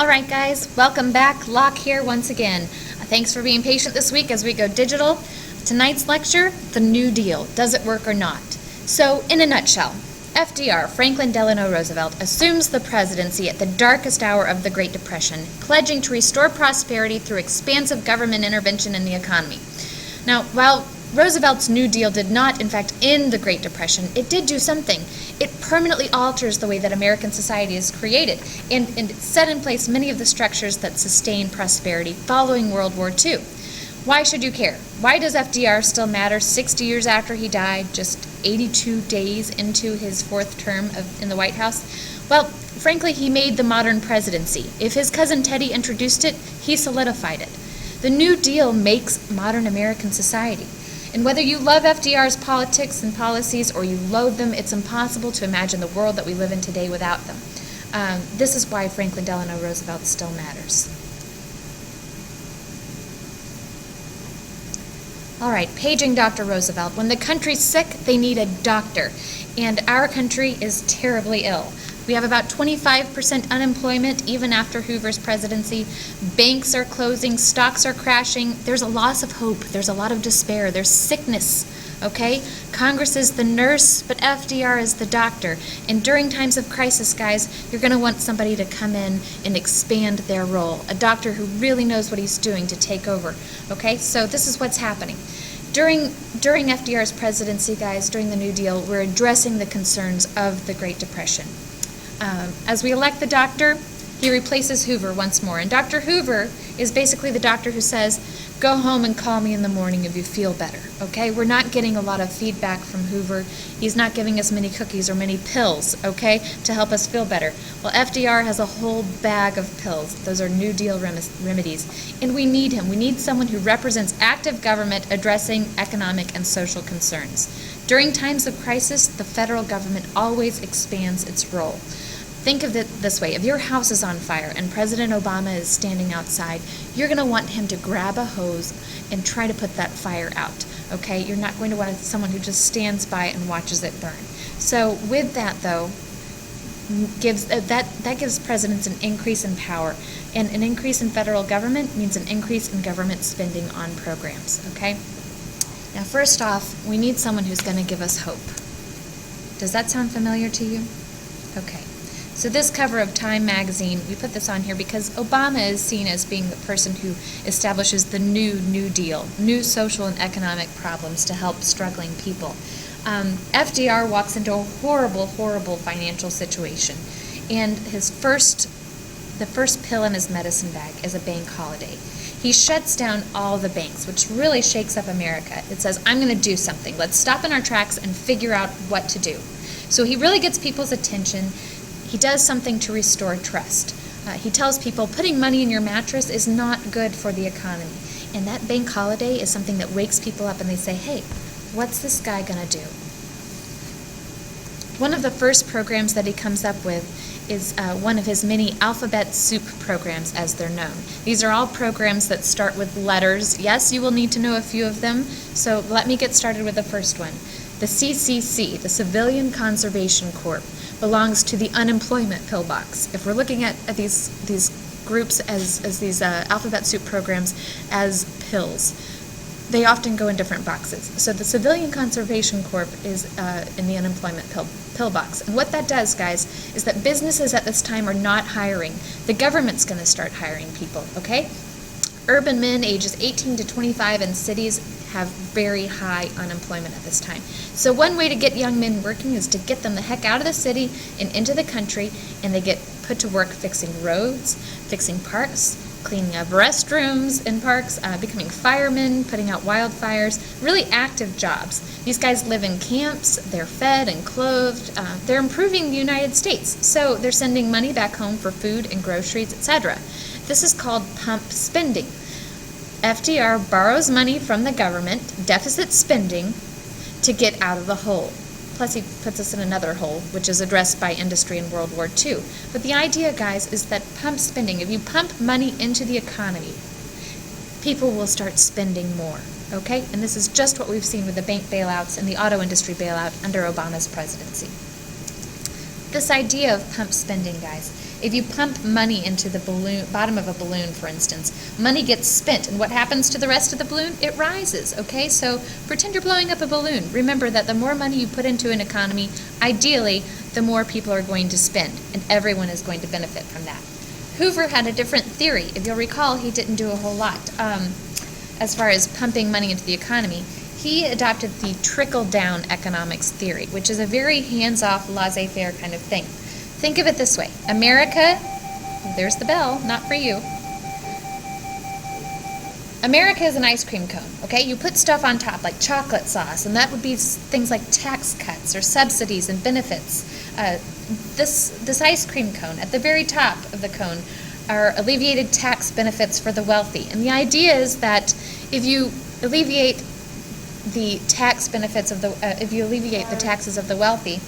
All right, guys, welcome back. Locke here once again. Thanks for being patient this week as we go digital. Tonight's lecture, the New Deal. Does it work or not? So, in a nutshell, FDR, Franklin Delano Roosevelt, assumes the presidency at the darkest hour of the Great Depression, pledging to restore prosperity through expansive government intervention in the economy. Now, while Roosevelt's New Deal did not, in fact, end the Great Depression, it did do something. It permanently alters the way that American society is created, and it set in place many of the structures that sustain prosperity following World War II. Why should you care? Why does FDR still matter 60 years after he died, just 82 days into his fourth term in the White House? Well, frankly, he made the modern presidency. If his cousin Teddy introduced it, he solidified it. The New Deal makes modern American society. And whether you love FDR's politics and policies or you loathe them, it's impossible to imagine the world that we live in today without them. This is why Franklin Delano Roosevelt still matters. All right, paging Dr. Roosevelt. When the country's sick, they need a doctor. And our country is terribly ill. We have about 25% unemployment even after Hoover's presidency. Banks are closing, stocks are crashing. There's a loss of hope. There's a lot of despair. There's sickness, okay? Congress is the nurse, but FDR is the doctor. And during times of crisis, guys, you're going to want somebody to come in and expand their role. A doctor who really knows what he's doing to take over, okay? So this is what's happening. During FDR's presidency, guys, during the New Deal, we're addressing the concerns of the Great Depression. As we elect the doctor, he replaces Hoover once more. And Dr. Hoover is basically the doctor who says, go home and call me in the morning if you feel better, okay? We're not getting a lot of feedback from Hoover. He's not giving us many cookies or many pills, okay, to help us feel better. Well, FDR has a whole bag of pills. Those are New Deal remedies. And we need him. We need someone who represents active government addressing economic and social concerns. During times of crisis, the federal government always expands its role. Think of it this way. If your house is on fire and President Obama is standing outside, you're going to want him to grab a hose and try to put that fire out, okay? You're not going to want someone who just stands by and watches it burn. So with that, though, that gives presidents an increase in power. And an increase in federal government means an increase in government spending on programs, okay? Now, first off, we need someone who's going to give us hope. Does that sound familiar to you? Okay. So this cover of Time magazine, we put this on here because Obama is seen as being the person who establishes the New Deal, new social and economic problems to help struggling people. FDR walks into a horrible, horrible financial situation, and the first pill in his medicine bag is a bank holiday. He shuts down all the banks, which really shakes up America. It says, I'm going to do something. Let's stop in our tracks and figure out what to do. So he really gets people's attention. He does something to restore trust. He tells people putting money in your mattress is not good for the economy. And that bank holiday is something that wakes people up and they say, hey, what's this guy going to do? One of the first programs that he comes up with is one of his many alphabet soup programs, as they're known. These are all programs that start with letters. Yes, you will need to know a few of them, so let me get started with the first one. The CCC, the Civilian Conservation Corps, belongs to the unemployment pillbox. If we're looking at these groups as these alphabet soup programs as pills, they often go in different boxes. So the Civilian Conservation Corps is in the unemployment pillbox. And what that does, guys, is that businesses at this time are not hiring. The government's going to start hiring people, okay? Urban men ages 18 to 25 in cities have very high unemployment at this time. So one way to get young men working is to get them the heck out of the city and into the country, and they get put to work fixing roads, fixing parks, cleaning up restrooms in parks, becoming firemen, putting out wildfires, really active jobs. These guys live in camps, they're fed and clothed, they're improving the United States, so they're sending money back home for food and groceries, etc. This is called pump spending. FDR borrows money from the government, deficit spending, to get out of the hole. Plus he puts us in another hole, which is addressed by industry in World War II. But the idea, guys, is that pump spending, if you pump money into the economy, people will start spending more, okay? And this is just what we've seen with the bank bailouts and the auto industry bailout under Obama's presidency. This idea of pump spending, guys, If you pump money into the bottom of a balloon, for instance, money gets spent, and what happens to the rest of the balloon? It rises, okay? So pretend you're blowing up a balloon. Remember that the more money you put into an economy, ideally, the more people are going to spend, and everyone is going to benefit from that. Hoover had a different theory. If you'll recall, he didn't do a whole lot as far as pumping money into the economy. He adopted the trickle-down economics theory, which is a very hands-off, laissez-faire kind of thing. Think of it this way. America, there's the bell, not for you. America is an ice cream cone, okay? You put stuff on top, like chocolate sauce, and that would be things like tax cuts or subsidies and benefits. This ice cream cone, at the very top of the cone, are alleviated tax benefits for the wealthy. And the idea is that if you alleviate the tax benefits of if you alleviate the taxes of the wealthy,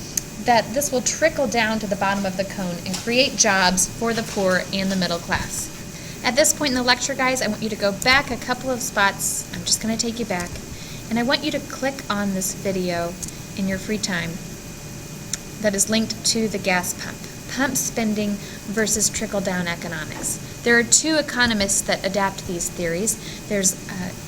that this will trickle down to the bottom of the cone and create jobs for the poor and the middle class. At this point in the lecture, guys, I want you to go back a couple of spots. I'm just going to take you back. And I want you to click on this video in your free time that is linked to the gas pump spending versus trickle-down economics. There are two economists that adapt these theories. There's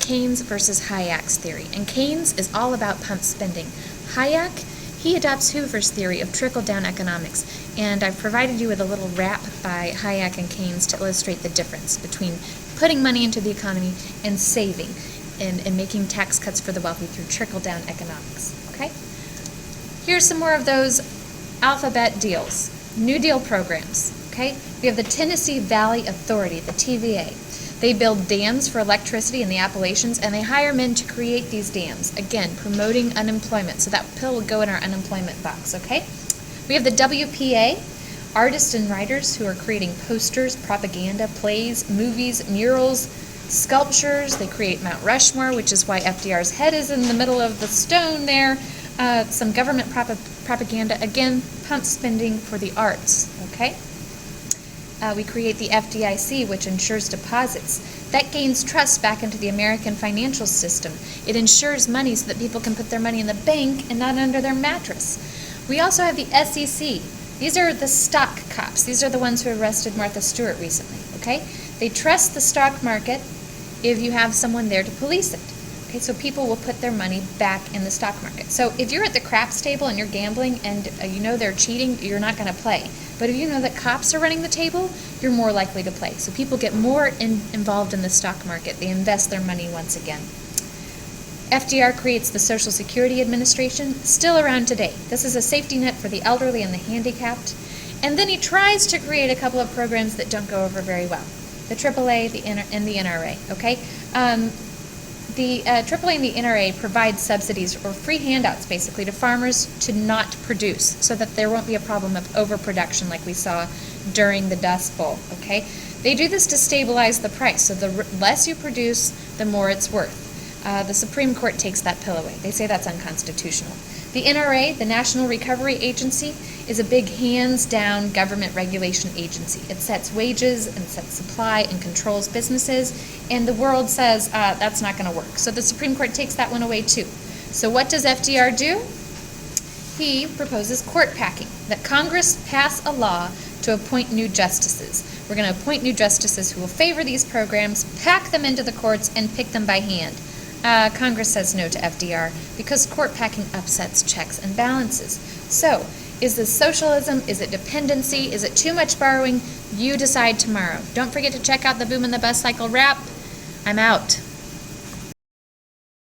Keynes versus Hayek's theory. And Keynes is all about pump spending. Hayek, he adopts Hoover's theory of trickle-down economics, and I've provided you with a little rap by Hayek and Keynes to illustrate the difference between putting money into the economy and saving and making tax cuts for the wealthy through trickle-down economics. Okay? Here's some more of those alphabet deals, New Deal programs. Okay? We have the Tennessee Valley Authority, the TVA. They build dams for electricity in the Appalachians, and they hire men to create these dams. Again, promoting unemployment. So that pill will go in our unemployment box, okay? We have the WPA, artists and writers who are creating posters, propaganda, plays, movies, murals, sculptures. They create Mount Rushmore, which is why FDR's head is in the middle of the stone there. Some government propaganda. Again, pump spending for the arts, okay? We create the FDIC, which ensures deposits. That gains trust back into the American financial system. It ensures money so that people can put their money in the bank and not under their mattress. We also have the SEC. These are the stock cops. These are the ones who arrested Martha Stewart recently, okay? They trust the stock market if you have someone there to police it. Okay, so people will put their money back in the stock market. So if you're at the craps table and you're gambling and you know they're cheating, you're not going to play. But if you know that cops are running the table, you're more likely to play. So people get more involved in the stock market. They invest their money once again. FDR creates the Social Security Administration, still around today. This is a safety net for the elderly and the handicapped. And then he tries to create a couple of programs that don't go over very well. The AAA and the NRA, okay? The AAA and the NRA provide subsidies or free handouts, basically, to farmers to not produce so that there won't be a problem of overproduction like we saw during the Dust Bowl, okay? They do this to stabilize the price, so the less you produce, the more it's worth. The Supreme Court takes that pill away. They say that's unconstitutional. The NRA, the National Recovery Agency, is a big hands-down government regulation agency. It sets wages and sets supply and controls businesses, and the world says that's not going to work. So the Supreme Court takes that one away too. So what does FDR do? He proposes court packing, that Congress pass a law to appoint new justices. We're going to appoint new justices who will favor these programs, pack them into the courts, and pick them by hand. Congress says no to FDR because court packing upsets checks and balances. So, is this socialism? Is it dependency? Is it too much borrowing? You decide tomorrow. Don't forget to check out the Boom and the Bust Cycle rap. I'm out.